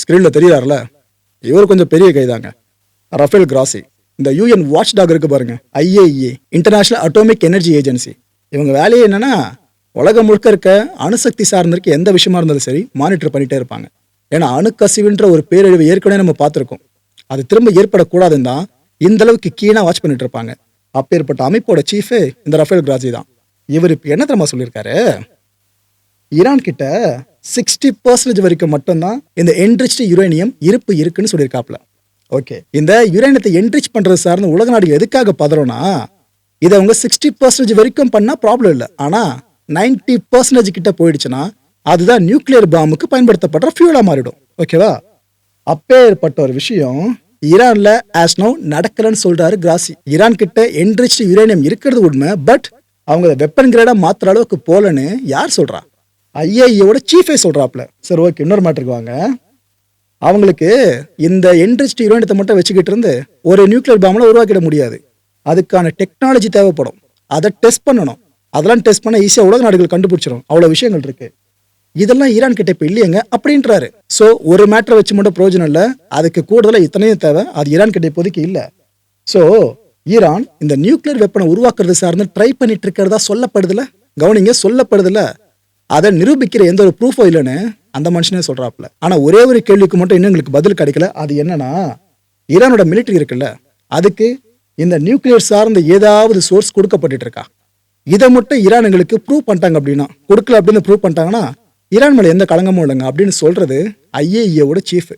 ஸ்கிரீன்ல தெரியாருல, இவர் கொஞ்சம் பெரிய கைதாங்க. ரஃபேல் கிராசி. இந்த யூஎன் வாட்ச் டாக் இருக்கு பாருங்க, IAEA, international atomic energy agency. இவங்க வேலையே என்னன்னா, உலகம் முழுக்க இருக்க அணுசக்தி சார்ந்த இருக்க எந்த விஷயமா இருந்தாலும் சரி மானிட்டர் பண்ணிட்டே இருப்பாங்க. ஏன்னா அணுக்கசிவுன்ற ஒரு பேரழிவு ஏற்கனவே நம்ம பார்த்துருக்கோம். அது திரும்ப ஏற்படக்கூடாதுன்னு தான் இந்த அளவுக்கு கீழா வாட்ச் பண்ணிட்டு இருப்பாங்க. அப்பேற்பட்ட அமைப்போட சீஃபே இந்த ரஃபேல் கிராசி தான். இவர் இப்போ என்ன தெரியுமா சொல்லியிருக்காரு, ஈரான் கிட்ட 60% வரைக்கும் மட்டும்தான் இந்த என்ரிச்டு யுரேனியம் இருப்பு இருக்குன்னு சொல்லியிருக்காப்ல. ஓகே, இந்த யுரேனியத்தை என்ரிச் பண்றது சார்ந்த உலக நாடுகள் எதுக்காக பதறோம்னா, இதை அவங்க 60% வரைக்கும் பண்ணா ப்ராப்ளம் இல்லை, ஆனா 90% கிட்ட போயிடுச்சுன்னா அதுதான் நியூக்ளியர் பாம்புக்கு பயன்படுத்தப்படுற ஃபியூலா மாறிடும். ஓகேவா? அப்பேற்பட்ட ஒரு விஷயம் ஈரான்ல ஆஸ் நோ நடக்கலன்னு சொல்றாரு கிராசி. ஈரான் கிட்ட என்ரிச்டு யுரேனியம் இருக்கிறது உண்மை, பட் அவங்க வெப்பன் கிரேடா மாத்துற அளவுக்கு போலன்னு யார் சொல்றா? ஐஏஇயோட சீஃபே சொல்றாப்ல. சரி, ஓகே, இன்னொரு மேட்டருக்கு வாங்க. அவங்களுக்கு இந்த என்ரிச்டு யுரேனியத்தை மட்டும் வச்சுக்கிட்டு இருந்து ஒரு நியூக்ளியர் பாம்பெல்லாம் உருவாக்கிட முடியாது. அதுக்கான டெக்னாலஜி தேவைப்படும். அதை டெஸ்ட் பண்ணணும். அதெல்லாம் டெஸ்ட் பண்ண ஈஸியாக உலக நாடுகள் கண்டுபிடிச்சிடும். அவ்வளோ விஷயங்கள் இருக்கு. இதெல்லாம் ஈரான் கிட்ட இப்போ இல்லையங்க அப்படின்றாரு. ஸோ ஒரு மேட்டரை வச்சு மட்டும் பிரயோஜனம் இல்லை, அதுக்கு கூடுதலாக இத்தனையும் தேவை. அது ஈரான் கிட்ட இப்போதைக்கு இல்லை. ஸோ ஈரான் இந்த நியூக்ளியர் வெப்பனை உருவாக்குறது சார்ந்து ட்ரை பண்ணிட்டு இருக்கிறதா சொல்லப்படுதுல. கவனிங்க, சொல்லப்படுதுல. அதை நிரூபிக்கிற எந்த ஒரு ப்ரூஃபோ இல்லைன்னு அந்த மனுஷனே சொல்றாப்ல. ஆனா ஒரே ஒரு கேள்விக்கு மட்டும் இன்னும் எங்களுக்கு பதில் கிடைக்கல. அது என்னன்னா, ஈரானோட மிலிட்டரி இருக்குல்ல, அதுக்கு இந்த நியூக்ளியர் சார்ந்த ஏதாவது சோர்ஸ் கொடுக்கப்பட்டு இருக்கா? இதை மட்டும் ஈரான் எங்களுக்கு ப்ரூவ் பண்ணிட்டாங்க அப்படின்னா, கொடுக்கல அப்படின்னு ப்ரூவ் பண்ணிட்டாங்கன்னா ஈரான் மேல எந்த களங்கமும் இல்லைங்க அப்படின்னு சொல்றது ஐஏஇஏவோட சீஃப்.